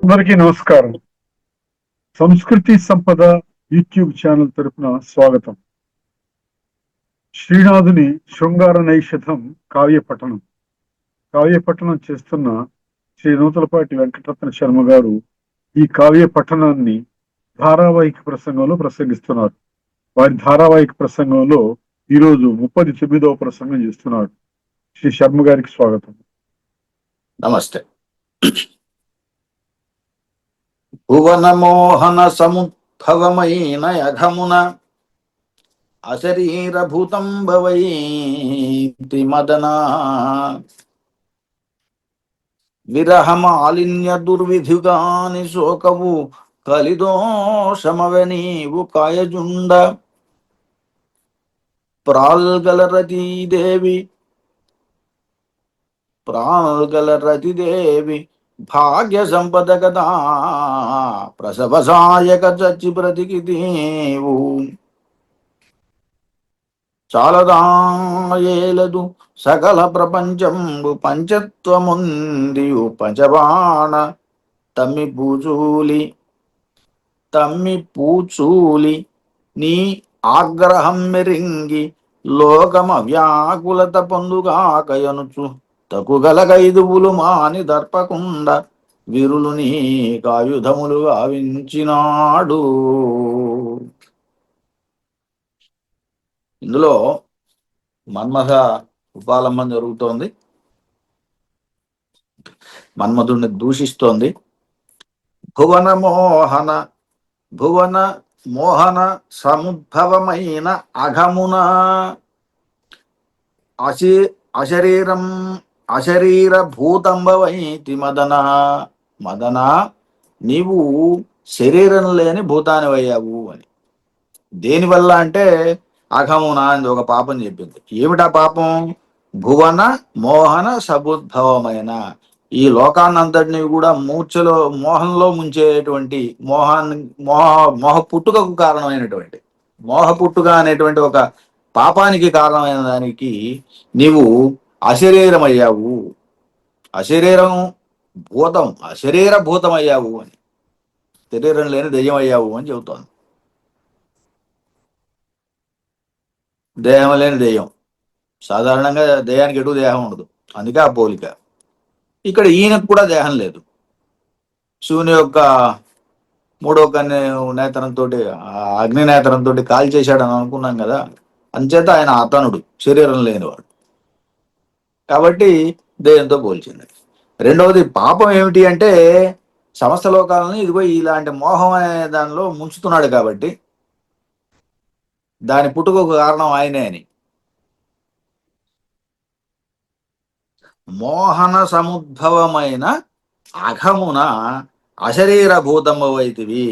అందరికీ నమస్కారం. సంస్కృతి సంపద యూట్యూబ్ ఛానల్ తరపున స్వాగతం. శ్రీనాథుని శృంగార నైషధం కావ్య పఠనం చేస్తున్న శ్రీ నూతలపాటి వెంకటరత్న శర్మ గారు ఈ కావ్య పఠనాన్ని ధారావాహిక ప్రసంగంలో ప్రసంగిస్తున్నారు. వారి ధారావాహిక ప్రసంగంలో ఈరోజు 39వ ప్రసంగం చేస్తున్నాడు. శ్రీ శర్మ గారికి స్వాగతం. నమస్తే. భువనమోహన సముద్భవమైన యఘమున అశరీరభూతం భవైతి మదనా విరహమాలిన్య దుర్విధుగాని శోకవు కలిదోషమవనీవు కాయజుండ ప్రాల్గలరతీదేవి భాగ్య సంపద కదా ప్రసవ సాయక చచ్చి బ్రతికితీవు చాలదాయేలదు సకల ప్రపంచంబు పంచత్వముందియు పంచబాణ తమ్మి పూచూలి నీ ఆగ్రహం మెరింగి లోకమ వ్యాకులత పొందుగాకయనుచు తకుగలగైదువులు మాని దర్పకుండ వీరులు నీ కాయుధములు గావించినాడు. ఇందులో మన్మథ ఉపాలంబం జరుగుతోంది. మన్మధుడిని దూషిస్తోంది. భువన మోహన సముద్భవమైన అఘమున అశరీర భూతంబవైతి మదన నీవు శరీరం లేని భూతానివయ్యావు అని. దేనివల్ల అంటే అఘమున అని ఒక పాపం చెప్పింది. ఏమిటా పాపం? భువన మోహన సముద్భవమైన, ఈ లోకాన్నంతటినీ కూడా మోహంలో ముంచేటువంటి మోహ పుట్టుకకు కారణమైనటువంటి మోహ పుట్టుక అనేటువంటి ఒక పాపానికి కారణమైన దానికి నీవు అశరీరమయ్యావు, అశరీర భూతమయ్యావు అని, శరీరం లేని దెయ్యం అయ్యావు అని చెబుతోంది. దేహం లేని దెయ్యం. సాధారణంగా దెయ్యానికి ఎటు దేహం ఉండదు, అందుకే ఆ పోలిక. ఇక్కడ ఈయనకు కూడా దేహం లేదు. శివుని యొక్క మూడో నేత్రంతో, అగ్ని నేత్రంతో కాల్ చేశాడని అనుకున్నాం కదా. అంచేత ఆయన అతనుడు, శరీరం లేనివాడు కాబట్టి దెయ్యంతో పోల్చింది. రెండవది పాపం ఏమిటి అంటే సమస్త లోకాలను ఇదిగో ఇలాంటి మోహం అనే దానిలో ముంచుతున్నాడు కాబట్టి దాని పుట్టుకకు కారణం ఆయనే అని. మోహన సముద్భవమైన అఘమున అశరీరభూతమవైతివి,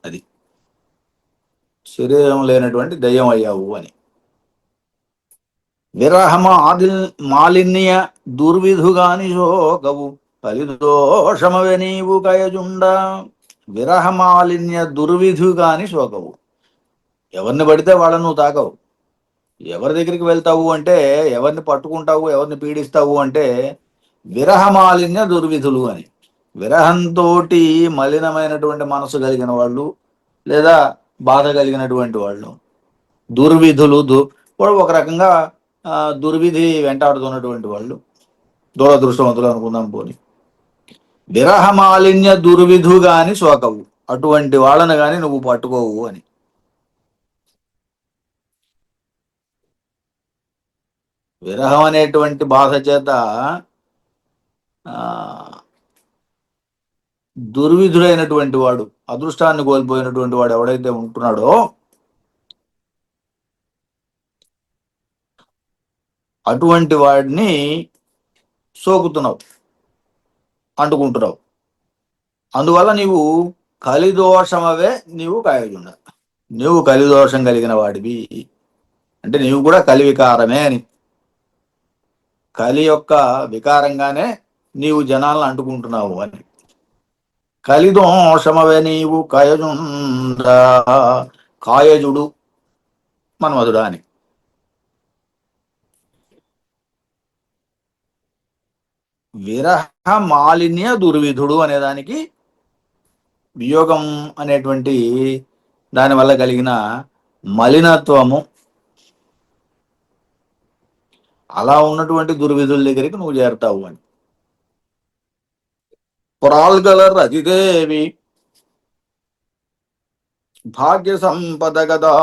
అది శరీరం లేనటువంటి దయ్యం అయ్యావు అని. మాలిన్య దుర్విధుగాని శోకవు కలిదోషమవే నీవు కయజుండ. విరహమాలిన్య దుర్విధుగాని శోకవు, ఎవరిని పడితే వాళ్ళను నువ్వు తాకవు. ఎవరి దగ్గరికి వెళ్తావు అంటే, ఎవరిని పట్టుకుంటావు, ఎవరిని పీడిస్తావు అంటే విరహమాలిన్య దుర్విధులు అని. విరహంతో మలినమైనటువంటి మనసు కలిగిన వాళ్ళు, లేదా బాధ కలిగినటువంటి వాళ్ళు దుర్విధులు. ఒక రకంగా దుర్విధి వెంటాడుతున్నటువంటి వాళ్ళు, దురదృష్టవంతులు అనుకుందాం పోని. విరహమాలిన్య దుర్విధు గాని శోకవు, అటువంటి వాళ్ళని గాని నువ్వు పట్టుకోవు అని. విరహం అనేటువంటి బాధ చేత దుర్విధుడైనటువంటి వాడు, అదృష్టాన్ని కోల్పోయినటువంటి వాడు ఎవడైతే ఉంటున్నాడో అటువంటి వాడిని సోకుతున్నావు, అంటుకుంటున్నావు. అందువల్ల నీవు కలిదోషమవే నీవు కాయజుండ. నీవు కలిదోషం కలిగిన వాడివి అంటే నీవు కూడా కలి వికారమే అని. కలి యొక్క వికారంగానే నీవు జనాలను అంటుకుంటున్నావు అని. కలిదోషమవే నీవు కాయజుండ, కాయజుడు మన్మధుడా అని. విరహ మాలిన్య దుర్విధుడు అనేదానికి వియోగం అనేటువంటి దానివల్ల కలిగిన మలినత్వము, అలా ఉన్నటువంటి దుర్విధుల దగ్గరికి నువ్వు చేరతావు అని. పురాల్గల రతిదేవి భాగ్య సంపద గదా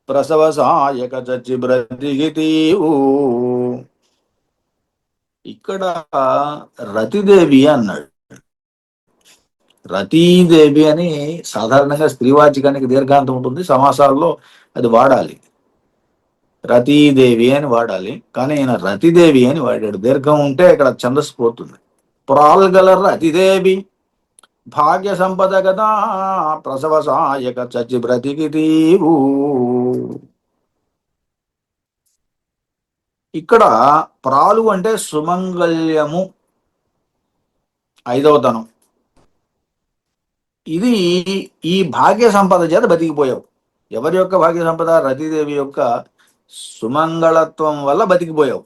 ప్రసవ సాయక చచ్చి బ్రతికితీవు. ఇక్కడ రతిదేవి అన్నాడు. రతీదేవి అని సాధారణంగా స్త్రీవాచకానికి దీర్ఘాంతం ఉంటుంది, సమాసాల్లో అది వాడాలి, రతీదేవి అని వాడాలి. కానీ ఈయన రతిదేవి అని వాడాడు. దీర్ఘం ఉంటే ఇక్కడ ఛందస్సు పోతుంది. పురాల్గల రతిదేవి భాగ్య సంపద కదా ప్రసవ సాయక చచ్చి బ్రతికితీవు. ఇక్కడ ప్రాలు అంటే సుమంగళ్యము, ఐదవతనం. ఇది ఈ భాగ్య సంపద చేత బతికిపోయావు. ఎవరి యొక్క భాగ్య సంపద? రతిదేవి యొక్క సుమంగళత్వం వల్ల బతికిపోయావు.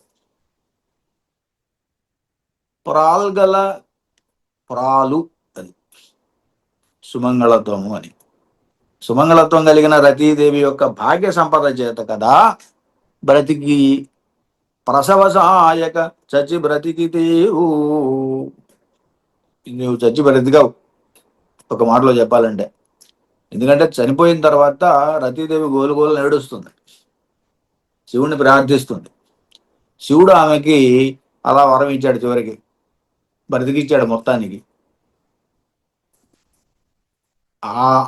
ప్రాల్గల, ప్రాలు అది సుమంగళత్వము అని. సుమంగళత్వం కలిగిన రతీదేవి యొక్క భాగ్య సంపద చేత కదా బ్రతికి ప్రసవ సహాయక చచ్చి బ్రతికితేవు. నువ్వు చచ్చి బ్రతికావు ఒక మాటలో చెప్పాలంటే. ఎందుకంటే చనిపోయిన తర్వాత రతీదేవి గోలు ఏడుస్తుంది, శివుణ్ణి ప్రార్థిస్తుంది. శివుడు ఆమెకి అలా వరం ఇచ్చాడు, చివరికి బ్రతికిచ్చాడు మొత్తానికి.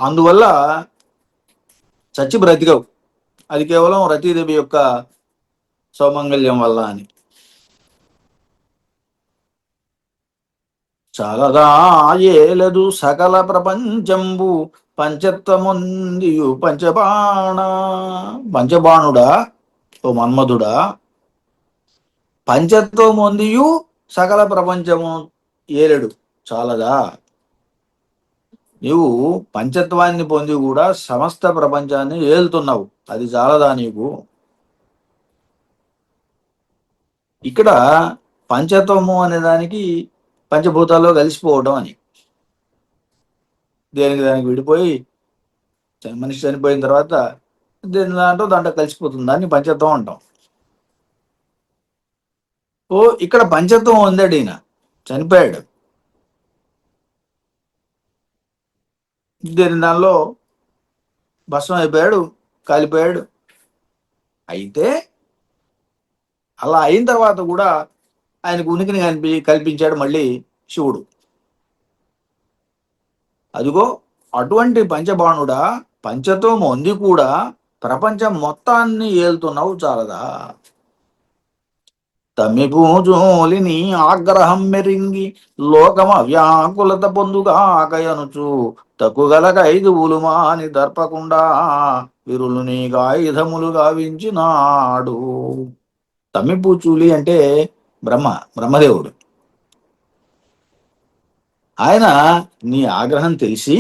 అందువల్ల చచ్చి బ్రతికవు. అది కేవలం రతీదేవి యొక్క సౌమంగళ్యం వల్ల అని. చాలదా ఏలదు సకల ప్రపంచంబు పంచత్వముందియు పంచబాణుడా, ఓ మన్మధుడా, పంచత్వముందియు సకల ప్రపంచము ఏలడు చాలదా? నీవు పంచత్వాన్ని పొంది కూడా సమస్త ప్రపంచాన్ని ఏలుతున్నావు, అది చాలదా నీకు? ఇక్కడ పంచత్వము అనే దానికి పంచభూతాల్లో కలిసిపోవడం అని. దేనికి దానికి విడిపోయి మనిషి చనిపోయిన తర్వాత దేని దాంట్లో కలిసిపోతుంది, దాన్ని పంచత్వం అంటాం. ఇక్కడ పంచత్వం ఉందాడు, ఈయన చనిపోయాడు, దానిలో భస్మం అయిపోయాడు, కాలిపోయాడు. అయితే అలా అయిన తర్వాత కూడా ఆయనకు ఉనికిని కల్పించాడు మళ్ళీ శివుడు. అదిగో అటువంటి పంచబాణుడా, పంచతో మొంది కూడా ప్రపంచం మొత్తాన్ని ఏలుతున్నావు చాలదా? తమ్మిపూజోలిని ఆగ్రహం మెరింగి లోకమ వ్యాకులత పొందుగాకయనుచు తక్కుగలక 5 ఉలుమాని దర్పకుండా విరులు నీకు ఆయుధములు గావించినాడు. తమ్మిపూచూలి అంటే బ్రహ్మదేవుడు. ఆయన నీ ఆగ్రహం తెలిసి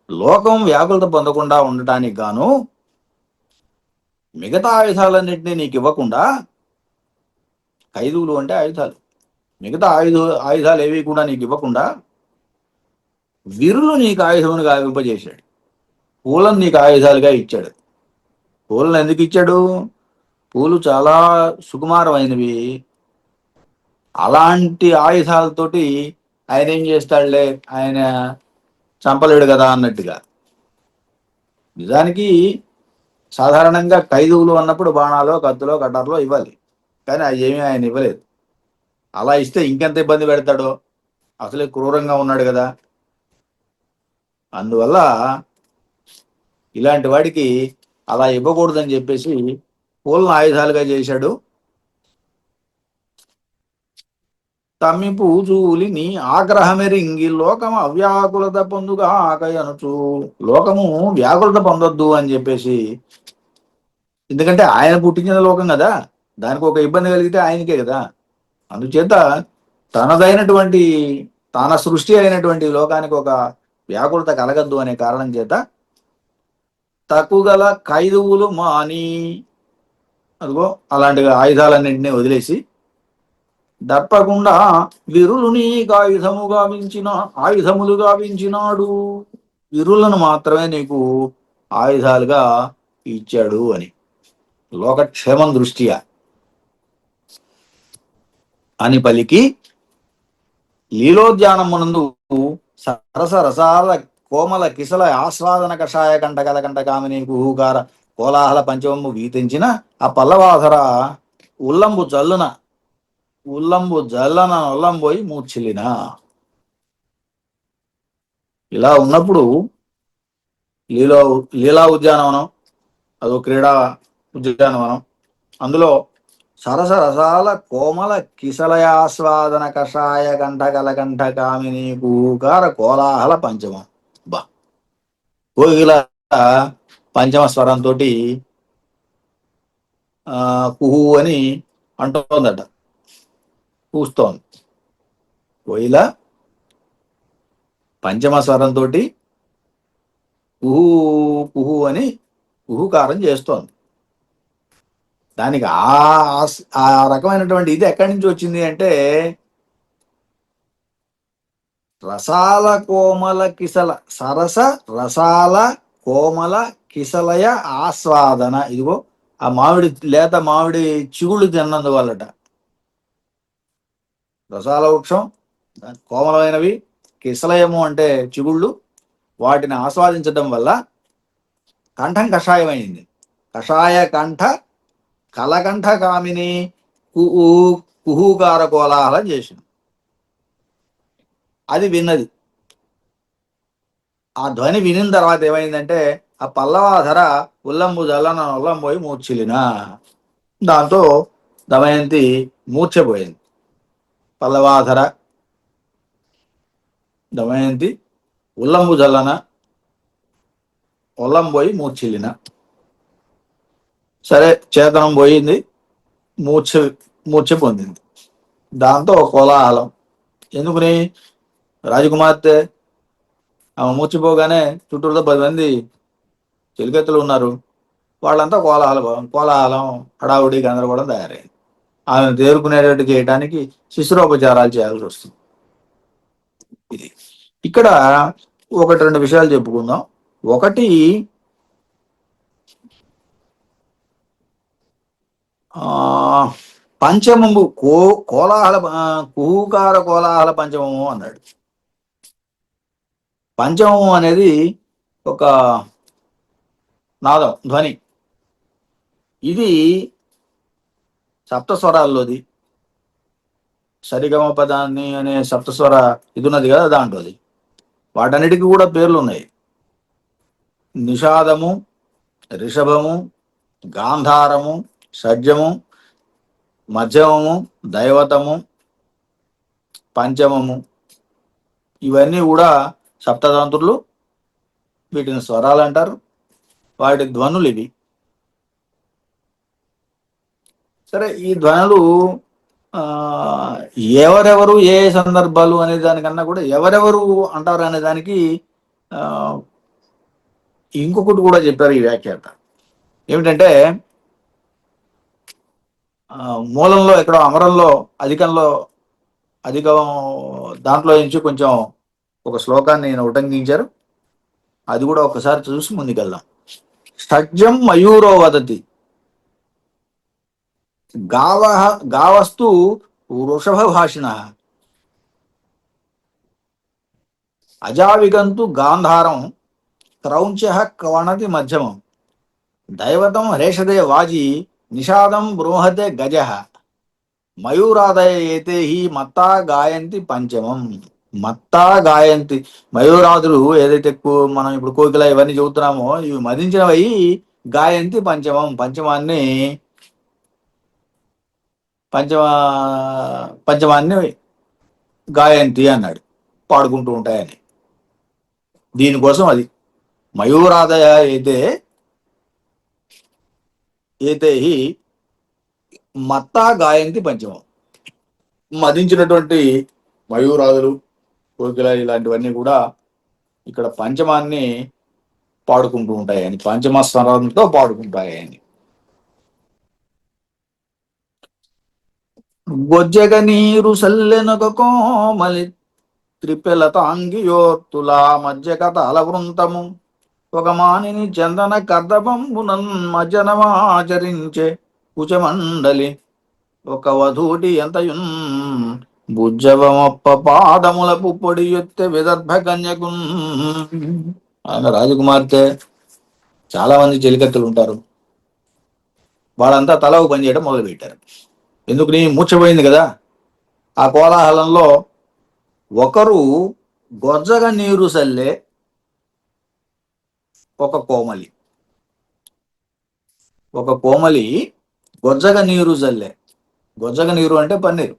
లోకం వ్యాకులత పొందకుండా ఉండటానికి గాను మిగతా ఆయుధాలన్నింటినీ నీకు ఇవ్వకుండా, ఖైదువులు అంటే ఆయుధాలు, మిగతా ఆయుధాలు ఏవి కూడా నీకు ఇవ్వకుండా విరులు నీకు ఆయుధమును గావింపజేశాడు. పూలను నీకు ఆయుధాలుగా ఇచ్చాడు. పూలను ఎందుకు ఇచ్చాడు? పూలు చాలా సుకుమారమైనవి. అలాంటి ఆయుధాలతోటి ఆయన ఏం చేస్తాడులే, ఆయన చంపలేడు కదా అన్నట్టుగా. నిజానికి సాధారణంగా ఖైదువులు అన్నప్పుడు బాణాలో, కత్తులో, కటార్లో ఇవ్వాలి, కానీ అవి ఏమీ ఆయన ఇవ్వలేదు. అలా ఇస్తే ఇంకెంత ఇబ్బంది పెడతాడో, అసలే క్రూరంగా ఉన్నాడు కదా. అందువల్ల ఇలాంటి వాడికి అలా ఇవ్వకూడదని చెప్పేసి పూలను ఆయుధాలుగా చేశాడు. తమ్మిపూజూలి నీ ఆగ్రహమెరింగి లోకము అవ్యాకులత పొందుగాకయనుచు, లోకము వ్యాకులత పొందొద్దు అని చెప్పేసి. ఎందుకంటే ఆయన పుట్టించిన లోకం కదా, దానికి ఒక ఇబ్బంది కలిగితే ఆయనకే కదా. అందుచేత తనదైనటువంటి, తన సృష్టి అయినటువంటి లోకానికి ఒక వ్యాకులత కలగద్దు అనే కారణం చేత తక్కువగల ఖైదువులు మాని, అదిగో అలాంటి ఆయుధాలన్నింటినీ వదిలేసి దర్పకుండా విరులు నీకు ఆయుధములు గావించినాడు. విరులను మాత్రమే నీకు ఆయుధాలుగా ఇచ్చాడు అని లోకక్షేమం దృష్ట్యా అని పలికి, లీలోద్యానమునందు సరస రసాల కోమల కిసల ఆస్వాదన కషాయ కంటకల కంటకామిని కుహూకార కోలాహల పంచమము వీతించిన ఆ పల్లవాధర ఉల్లంబు జల్లన నొల్లంబోయి మూర్ఛిల్లిన. ఇలా ఉన్నప్పుడు లీలా ఉద్యానవనం, అదో క్రీడా ఉద్యానవనం, అందులో సరస రసాల కోమల కిసలయాస్వాదన కషాయ కంఠకల కంఠకామిని పూకార కోలాహల పంచమం. బా, కోకిల పంచమ స్వరంతో కుహు అని అంటోందట, కూస్తోంది. కోయిల పంచమ స్వరంతో కుహు కుహు అని కుహుకారం చేస్తోంది. దానికి ఆ రకమైనటువంటి ఇది ఎక్కడి నుంచి వచ్చింది అంటే, రసాల కోమల కిసల రసాల కోమల కిసలయ ఆస్వాదన. ఇదిగో ఆ లేత మామిడి చిగుళ్ళు తిన్నందువల్లట. రసాల వృక్షం కోమలమైనవి, కిసలయము అంటే చిగుళ్ళు, వాటిని ఆస్వాదించడం వల్ల కంఠం కషాయమైంది. కషాయ కంఠ కలకంఠ కామిని కుహూకార కోలాహలం చేసింది. అది విన్నది. ఆ ధ్వని వినిన తర్వాత ఏమైందంటే, ఆ పల్లవాధర ఉల్లంబు జల్లన ఉల్లంబోయి మూర్ఛిలిన. దాంతో దమయంతి మూర్ఛపోయింది. పల్లవాధర దమయంతి ఉల్లంబు జల్లన ఉల్లంబోయి మూర్ఛిలిన. సరే, చేతనం పోయింది, మూర్ఛ పొందింది. దాంతో కోలాహలం. ఎందుకుని? రాజకుమార్తె ఆమె మూర్చిపోగానే చుట్టూతో 10 మంది చెలికెత్తులు ఉన్నారు. వాళ్ళంతా కోలాహలం హడావుడి గందరగోళం తయారైంది. ఆమెను తేరుకునేటట్టు చేయడానికి శిశురోపచారాలు చేయాల్సి వస్తుంది. ఇది ఇక్కడ 1-2 విషయాలు చెప్పుకుందాం. ఒకటి, పంచమము కోలాహల కుహూకార కోలాహల పంచమము అన్నాడు. పంచమము అనేది ఒక నాదం, ధ్వని. ఇది సప్తస్వరాల్లోది. సరిగమ పదాన్ని అనే సప్తస్వర ఇది ఉన్నది కదా, దాంట్లోది. వాటన్నిటికీ కూడా పేర్లు ఉన్నాయి. నిషాదము, రిషభము, గాంధారము, షడ్జము, మధ్యమము, దైవతము, పంచమము. ఇవన్నీ కూడా సప్తతంత్రులు. వీటిని స్వరాలు అంటారు. వాటి ధ్వనులు ఇవి. సరే, ఈ ధ్వనులు ఎవరెవరు ఏ సందర్భాలు అనే దానికన్నా కూడా ఎవరెవరు అంటారు అనే దానికి ఇంకొకటి కూడా చెప్పారు ఈ వ్యాఖ్యాత. ఏమిటంటే, మూలంలో ఎక్కడో అమరంలో అధికం దాంట్లో నుంచి కొంచెం ఒక శ్లోకాన్ని నేను ఉటంకించారు. అది కూడా ఒకసారి చూసి ముందుకెళ్దాం. షడ్జం మయూరో వదతి గావస్తు వృషభ భాషిణ అజావిగంతు గాంధారం క్రౌంచ కవణతి మధ్యమం దైవతం హరేషదే వాజీ నిషాదం బృంహతే గజ మయూరాదయ ఏతే హి మత్తా గాయంతి పంచమం. మత్తా గాయంతి, మయూరాదులు ఏదైతే మనం ఇప్పుడు కోకిల ఇవన్నీ చెబుతున్నామో, ఇవి మదించినవి గాయంతి పంచమం. పంచమాన్ని గాయంతి అన్నాడు, పాడుకుంటూ ఉంటాయని. దీనికోసం అది మయూరాదయ ఏతే హి మత్తా గాయంతి పంచమం. మదించినటువంటి మయూరాదులు, కోకిల ఇలాంటివన్నీ కూడా ఇక్కడ పంచమాన్ని పాడుకుంటూ ఉంటాయని, పంచమ స్వరంతో పాడుకుంటాయని. గొజ్జగ నీరు సల్లెనొక కోమలి త్రిపెల తాంగియోర్తులా మధ్యక తలవృంతము ఒక మానిని చందన కర్దబంబునన్ మజ్జనమాచరించే కుచమండలి ఒక వధూటి ఎంతయున్ భుజవమొప్ప పాదముల పుప్పొడి ఎత్తె విదర్భ కన్యకున్. ఆయన రాజకుమార్తె, చాలా మంది చెలికత్తెలు ఉంటారు, వాళ్ళంతా తల ఒక పని చేయడం మొదలుపెట్టారు. ఎందుకు నీ మూర్చపోయింది కదా. ఆ కోలాహలంలో ఒకరు గొజ్జగ నీరు సల్లే ఒక కోమలి గొజ్జగ నీరు జల్లే. గొజ్జగ నీరు అంటే పన్నీరు,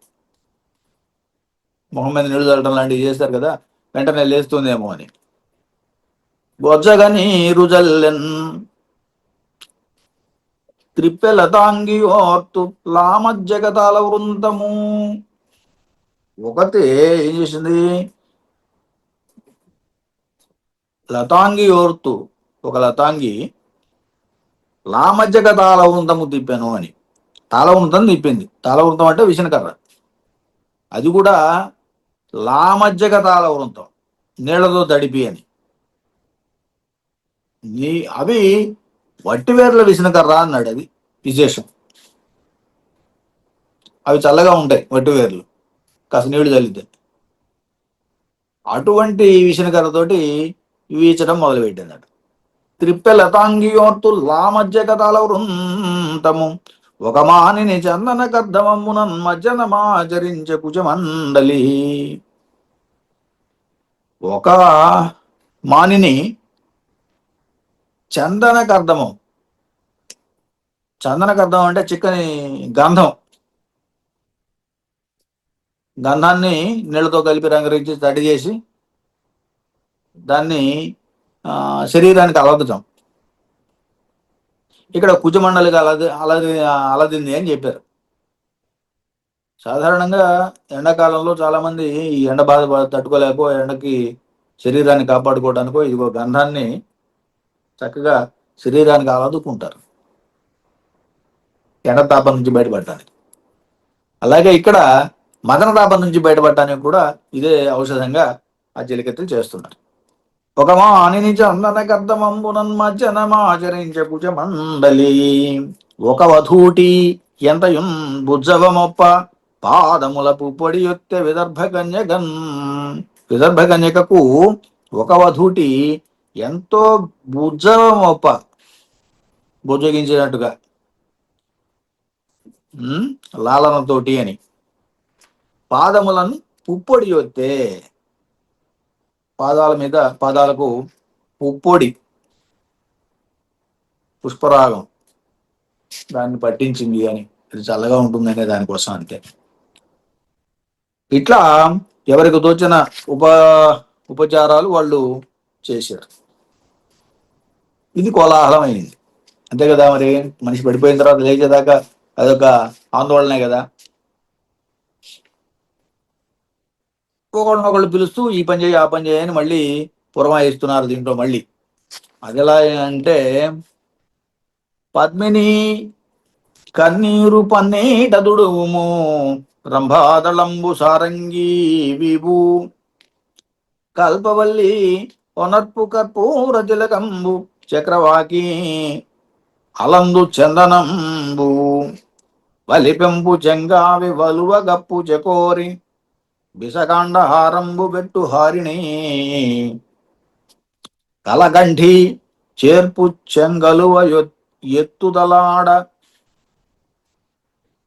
మొహం మీద నీళ్లు చల్లడం లాంటివి చేస్తారు కదా, వెంటనే లేస్తుందేమో అని. గొజ్జగ నీరు జల్లెన్ త్రిప్పెల తాంగియోర్తు లామజ్జగతాల వృంతము. ఒకతే ఏం చేసింది, లతాంగి ఓర్తు, ఒక లతాంగి లామజ్జక తాళవృంతము తిప్పాను అని. తాళవృంతం తిప్పింది. తాళవృంతం అంటే విసనకర్ర. అది కూడా లామజ్జక తాళవృంతం, నీళ్లతో తడిపి అని. అవి వట్టివేర్ల విసనకర్ర అన్నాడు. అది విశేషం. అవి చల్లగా ఉంటాయి వట్టివేర్లు, కాస్త నీళ్లు చల్లితే. అటువంటి విసనకర్రతోటి వీచడం మొదలుపెట్టిందట. త్రిప్పెలతాంగియోర్తు లామజ్జక తలవృంతము ఒక మానిని చందన కర్ధమమ్మునన్ మజ్జనమాచరించే కుచమండలి. ఒక మానిని చందన కర్ధమం. చందన కర్ధం అంటే చిక్కని గంధం. గంధాన్ని నీళ్లతో కలిపి రంగరించి తడి చేసి దాన్ని శరీరానికి అలదటం. ఇక్కడ కుజమండలికి అలదింది అని చెప్పారు. సాధారణంగా ఎండాకాలంలో చాలా మంది ఈ ఎండ బాధ తట్టుకోలేకో, ఎండకి శరీరాన్ని కాపాడుకోవడానికో ఇదిగో గంధాన్ని చక్కగా శరీరానికి అలదుకుంటారు, ఎండ తాపం నుంచి బయటపడటానికి. అలాగే ఇక్కడ మదన తాపం నుంచి బయటపడటానికి కూడా ఇదే ఔషధంగా ఆ చెలికత్తెలు చేస్తున్నారు. ఒక మానిని చందన కర్దమంబునన్ మజ్జనమాచరించే కుచమండలి ఒక వధూటి ఎంతయున్ భుజవమొప్ప పాదముల పుప్పొడి యొత్తె విదర్భ కన్యగన్. విదర్భ కన్యకకు ఒక వధూటి ఎంతో భుజవమొప్ప, భుజగించినట్టుగా, లాలనతోటి అని. పాదములను పుప్పొడి యొత్తే, పాదాల మీద, పాదాలకు పుప్పొడి, పుష్పరాగం దాన్ని పట్టించింది అని, అది చల్లగా ఉంటుందనే దానికోసం అంతే. ఇట్లా ఎవరికి తోచిన ఉపచారాలు వాళ్ళు చేశారు. ఇది కోలాహలమైంది, అంతే కదా. మరి మనిషి పడిపోయిన తర్వాత లేచేదాకా అదొక ఆందోళనే కదా. ఒకళ్ళనొకళ్ళు పిలుస్తూ ఈ పని చేయి, ఆ పని చేయని మళ్ళీ పురమాయిస్తున్నారు దీంట్లో. మళ్ళీ అది ఎలా అంటే, పద్మిని కన్నీరు పన్నీటదుడుము రంభాదళంబు సారంగీ విభూ కల్పవల్లి ఒనర్పు కర్పూర తిలకంబు చక్రవాకి అలందు చందనంబు వలిపెంపు చెంగావి వలువ గప్పు చెకోరి బిసకాండ హారంబు బెట్టు హారిణి కలగంఠి చేర్పు చెంగలువ ఎత్తుదలాడ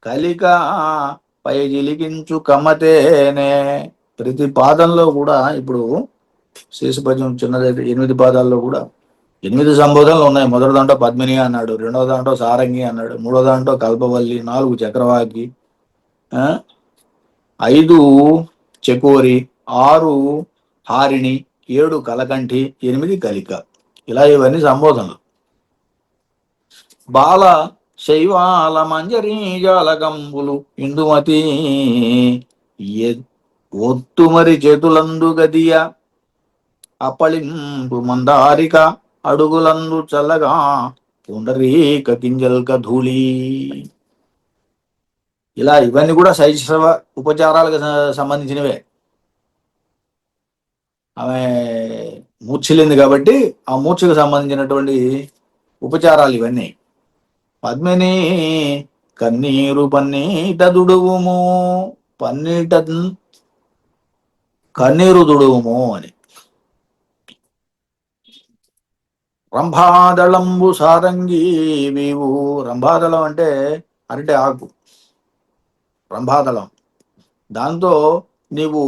కలిక పై జిలికించు కమ్మతేనే. ప్రతి పాదంలో కూడా, ఇప్పుడు శేషపద్యం చిన్నదైతే 8 పాదాల్లో కూడా 8 సంబోధనలు ఉన్నాయి. మొదటి దాంట్లో పద్మిని అన్నాడు, రెండవ దాంట్లో సారంగి అన్నాడు, మూడో దాంట్లో కల్పవల్లి, 4 చక్రవాకి, 5 చెకోరి, 6 హారిణి, 7 కలకంఠి, 8 కలిక. ఇలా ఇవన్నీ సంబోధనలు. బాల శైవాల మంజరీ జాలకంబులు ఇందుమతి ఒత్తుమరి చేతులందు గదియ అప్పళింపు మందారిక అడుగులందు చల్లగా పుండరీక కింజల్క ధూళి. ఇలా ఇవన్నీ కూడా శైశవ ఉపచారాలకు సంబంధించినవే. ఆమె మూర్ఛిల్లింది కాబట్టి ఆ మూర్ఛకు సంబంధించినటువంటి ఉపచారాలు ఇవన్నీ. పద్మిని కన్నీరు పన్నీట దుడువుము, పన్నీట కన్నీరు దుడువుము అని. రంభాదళంబు సారంగి వీవు, రంభాదళం అంటే అరటి ఆకు, రంభాదళం. దాంతో నీవు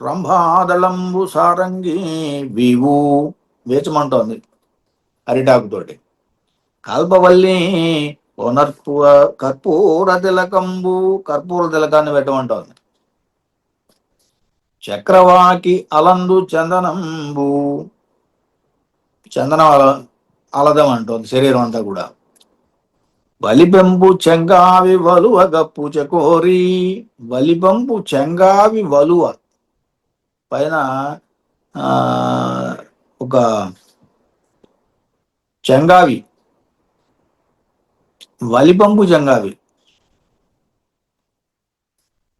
రంభాదళంబు సారంగి వీవు వేచమంటోంది అరిటాకుతోటి. కల్పవల్లి ఓనర్పువ కర్పూర తిలకంబు, కర్పూర తిలకాన్ని పెట్టమంటోంది. చక్రవాకి అలందు చందనంబు, చందనం అలదం అంటోంది శరీరం అంతా కూడా. వలిపెంపు చెంగావి వలువ గప్పు చకోరి, వలిపెంపు చెంగావి వలువ పైన ఒక చెంగావి, వలిపంపు చెంగావి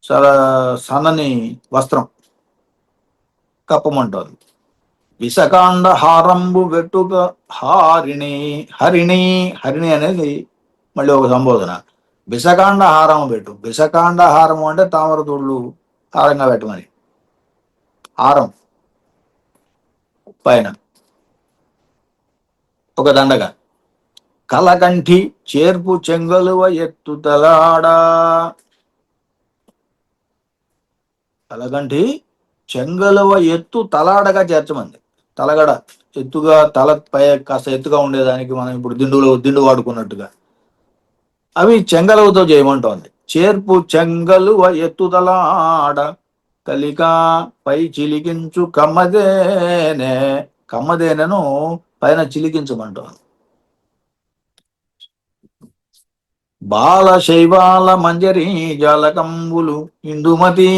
చాలా సన్నని వస్త్రం కప్పమంటోంది. విషకాండ హారంబు వెట్టుక హారిణి, హరిణి, హరిణి అనేది మళ్ళీ ఒక సంబోధన. విషకాండ హారం పెట్టు, విషకాండ హారము అంటే తామర తోళ్ళు హారంగా పెట్టమని. హారం పైన ఒక దండగా. కలకంఠి చేర్పు చెంగలువ ఎత్తు తలాడా, కలకంఠి చెంగలువ ఎత్తు తలాడగా చేర్చమంది. తలగడ ఎత్తుగా, తల పై కాస్త ఎత్తుగా ఉండేదానికి మనం ఇప్పుడు దిండు వాడుకున్నట్టుగా అవి చెంగలువతో చేయమంటోంది. చేర్పు చెంగలువ ఎత్తుతలాడ, కలిక పై చిలికించు కమ్మదేనే, కమ్మదేనను పైన చిలికించమంటోంది. బాల శైవాల మంజరి జాలకంబులు ఇందుమతి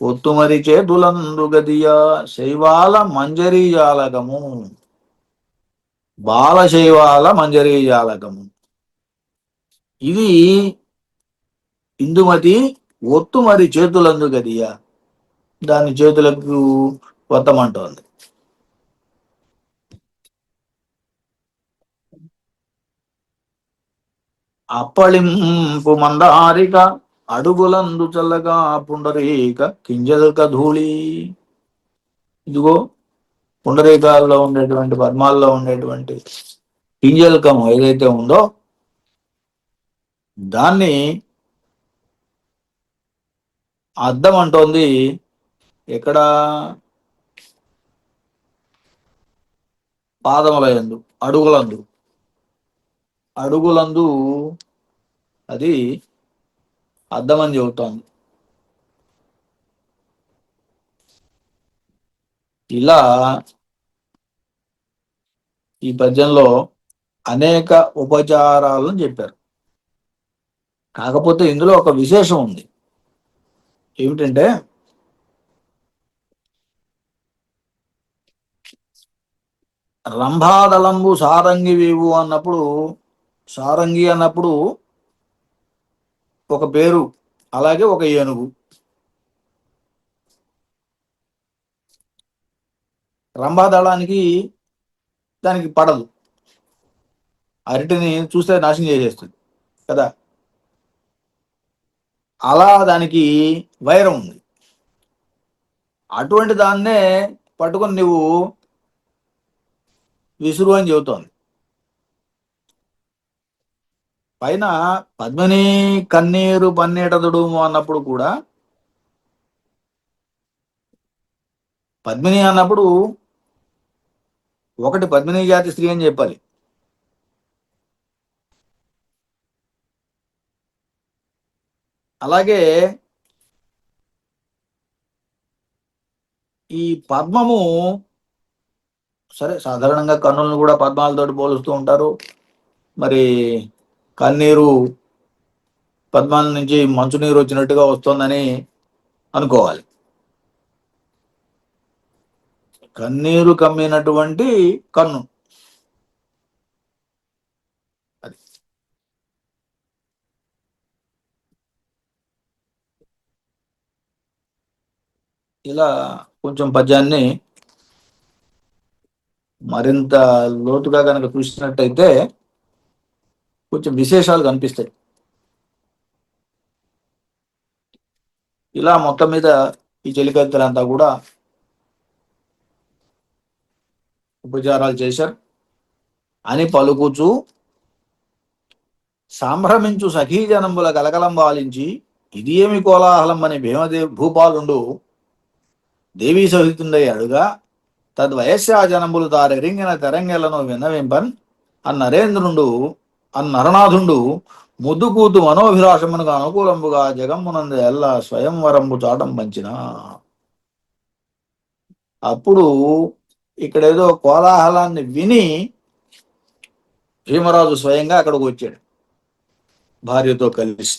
ఒత్తుమరి చేతులందు గదియా, శైవాల మంజరీ జాలకము, బాల శైవాల మంజరీ జాలకము ఇది ఇందుమతి ఒత్తుమరి చేతులందు గదియా, దాని చేతులకు వత్తమంటోంది. అప్పళింపు మందారిక అడుగులందు చల్లగా పుండరీక కింజల్క ధూళి. ఇదిగో పుండరీకాల్లో ఉండేటువంటి, పద్మాల్లో ఉండేటువంటి కింజల్కం ఏదైతే ఉందో దాన్ని అద్దం అంటోంది. ఎక్కడ? పాదముల యందు, అడుగులందు, అడుగులందు అది అద్దమని చెబుతోంది. ఇలా ఈ పద్యంలో అనేక ఉపచారాలను చెప్పారు. కాకపోతే ఇందులో ఒక విశేషం ఉంది. ఏమిటంటే రంభాదళంబు సారంగి వీవు అన్నప్పుడు, సారంగి అన్నప్పుడు ఒక పేరు, అలాగే ఒక ఏనుగు. రంభాదళానికి దానికి పడదు, అరటిని చూస్తే నాశనం చేసేస్తుంది కదా, అలా దానికి వైరం ఉంది. అటువంటి దాన్నే పట్టుకొని నువ్వు విసురు అని చెబుతోంది. పైన పద్మిని కన్నీరు పన్నీట దుడుము అన్నప్పుడు కూడా పద్మిని అన్నప్పుడు ఒకటి పద్మిని జాతి స్త్రీ అని చెప్పాలి. అలాగే ఈ పద్మము, సరే సాధారణంగా కన్నులను కూడా పద్మాలతోటి పోలుస్తూ ఉంటారు. మరి కన్నీరు పద్మాల నుంచి మంచునీరు వచ్చినట్టుగా వస్తుందని అనుకోవాలి. కన్నీరు కమ్మినటువంటి కన్ను అది. ఇలా కొంచెం పద్యాన్ని మరింత లోతుగా కనుక చూసినట్టయితే కొంచెం విశేషాలు కనిపిస్తాయి. ఇలా మొత్తం మీద ఈ చెలికత్తెలంతా కూడా ఉపచారాలు చేశారు అని పలుకుచు సంభ్రమించు సఖీజనంబుల కలకలం బాలించి ఇది ఏమి కోలాహలం అని భీమదేవి భూపాలుండు దేవీ సహితుండై అడుగా తద్వయస్యా జనంబులు తారెరింగిన తెరంగెలను విన్నవింపన్ అన్నరేంద్రుండు అన్నరనాథుండు ముద్దుకూతు మనోభిలాషమునకు అనుకూలంబుగా జగమ్మునందు ఎల్ల స్వయంవరంబు చాటం పంచిన. అప్పుడు ఇక్కడేదో కోలాహలాన్ని విని భీమరాజు స్వయంగా అక్కడికి వచ్చాడు భార్యతో కలిసి.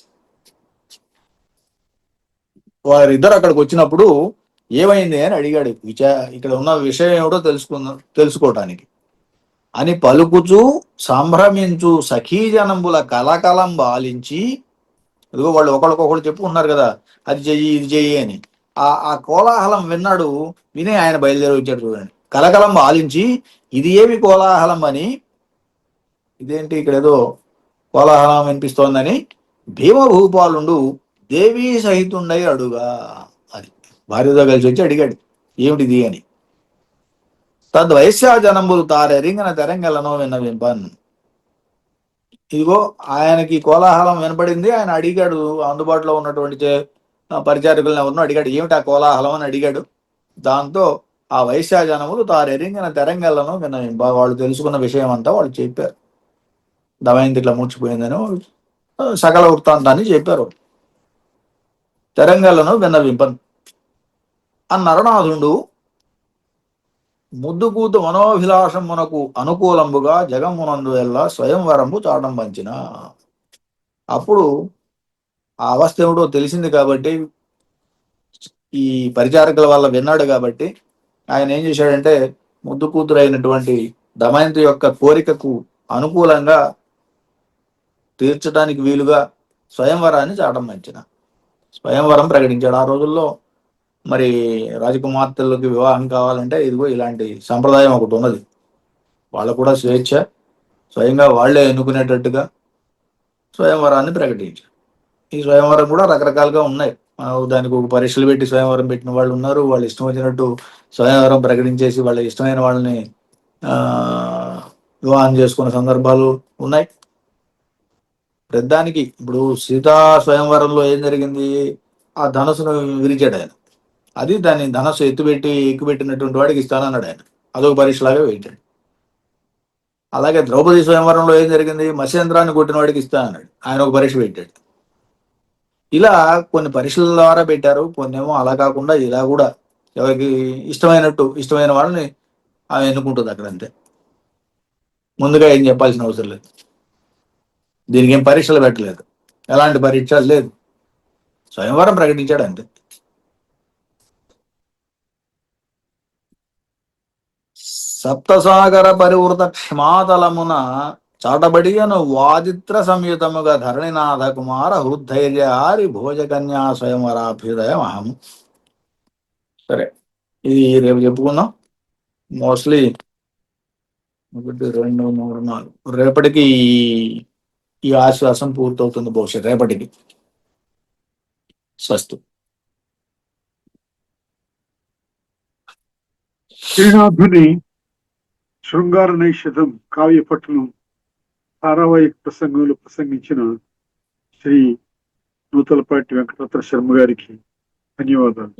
వారిద్దరు అక్కడికి వచ్చినప్పుడు ఏమైంది అని అడిగాడు. ఇక్కడ ఉన్న విషయం ఏమిటో తెలుసుకోవటానికి అని పలుకుచు సంభ్రమించు సఖీజనంబుల కలకలం బాలించి, ఇదిగో వాళ్ళు ఒకళ్ళకొకళ్ళు చెప్పుకున్నారు కదా, అది చెయ్యి ఇది చెయ్యి అని. ఆ కోలాహలం విన్నాడు. విని ఆయన బయలుదేరి వచ్చాడు. చూడండి, కలకలం బాలించి ఇది ఏమి కోలాహలం అని, ఇదేంటి ఇక్కడ ఏదో కోలాహలం వినిపిస్తోందని భీమభూపాలుండు దేవీ సహితుండై అడుగా. అది భార్యతో కలిసి వచ్చి అడిగాడు ఏమిటిది అని. తద్వయస్యా జనంబులు తారెరింగన తెరంగెలను విన్నవింపన్. ఇదిగో ఆయనకి కోలాహలం వినపడింది. ఆయన అడిగాడు, అందుబాటులో ఉన్నటువంటి పరిచారకులను ఎవరినో అడిగాడు, ఏమిటి ఆ కోలాహలం అని అడిగాడు. దాంతో ఆ వైశ్యా జనములు తారెరింగిన తెరంగెలను విన్నవింప, వాళ్ళు తెలుసుకున్న విషయం అంతా వాళ్ళు చెప్పారు. దమయంతి ఇట్లా మూర్చిపోయిందని సకల వృత్తాంతాన్ని చెప్పారు. తెరంగెలను విన్నవింపన్ అన్నరనాథుండు ముద్దుకూతు మనోభిలాషమునకు అనుకూలంబుగా జగమునందు ఎల్లా స్వయంవరంబు చాటం పంచిన. అప్పుడు ఆ అవస్థ ఏమిటో తెలిసింది కాబట్టి, ఈ పరిచారకుల వల్ల విన్నాడు కాబట్టి ఆయన ఏం చేశాడంటే ముద్దు కూతురు అయినటువంటి దమయంతి యొక్క కోరికకు అనుకూలంగా తీర్చడానికి వీలుగా స్వయంవరాన్ని చాటం పంచిన, స్వయంవరం ప్రకటించాడు. ఆ రోజుల్లో మరి రాజకుమార్తెలకు వివాహం కావాలంటే ఇదిగో ఇలాంటి సంప్రదాయం ఒకటి ఉన్నది. వాళ్ళకు కూడా స్వేచ్ఛ, స్వయంగా వాళ్లే ఎన్నుకునేటట్టుగా స్వయంవరాన్ని ప్రకటించారు. ఈ స్వయంవరం కూడా రకరకాలుగా ఉన్నాయి. దానికి ఒక పరీక్షలు పెట్టి స్వయంవరం పెట్టిన వాళ్ళు ఉన్నారు. వాళ్ళు ఇష్టం వచ్చినట్టు స్వయంవరం ప్రకటించేసి వాళ్ళ ఇష్టమైన వాళ్ళని వివాహం చేసుకున్న సందర్భాలు ఉన్నాయి. పెద్దానికి ఇప్పుడు సీతా స్వయంవరంలో ఏం జరిగింది, ఆ ధనస్సును విరిచాడు ఆయన. అది దాన్ని ధనస్సు ఎక్కుపెట్టినటువంటి వాడికి ఇస్తానన్నాడు ఆయన. అదొక పరీక్షలాగా పెట్టాడు. అలాగే ద్రౌపది స్వయంవరంలో ఏం జరిగింది, మత్స్యేంద్రాన్ని కొట్టిన వాడికి ఇస్తానన్నాడు, ఆయన ఒక పరీక్ష పెట్టాడు. ఇలా కొన్ని పరీక్షల ద్వారా పెట్టారు. కొన్ని ఏమో అలా కాకుండా ఇలా కూడా ఎవరికి ఇష్టమైన వాళ్ళని ఆమె ఎన్నుకుంటుంది అక్కడ, అంతే. ముందుగా ఏం చెప్పాల్సిన అవసరం లేదు. దీనికి ఏం పరీక్షలు పెట్టలేదు, ఎలాంటి పరీక్ష లేదు, స్వయంవరం ప్రకటించాడు అంతే. సప్తసాగర పరివృత క్షమాతలమున చాటబడియను వాదిత్ర సంయుతముగా ధరణినాథ కుమార హృద్ధైర్యారి భోజకన్యా స్వయంవరాభ్యుదయం అహం. సరే, ఇది రేపు చెప్పుకుందాం. మోస్ట్లీ 1, 2, 3, 4 రేపటికి ఈ ఆశ్వాసం పూర్తవుతుంది బహుశా రేపటికి. స్వస్తి. శ్రీనాథుని శృంగార నైషధం కావ్యపట్టణం ధారావాహిక ప్రసంగంలో ప్రసంగించిన శ్రీ నూతలపాటి వెంకటరత్న శర్మ గారికి ధన్యవాదాలు.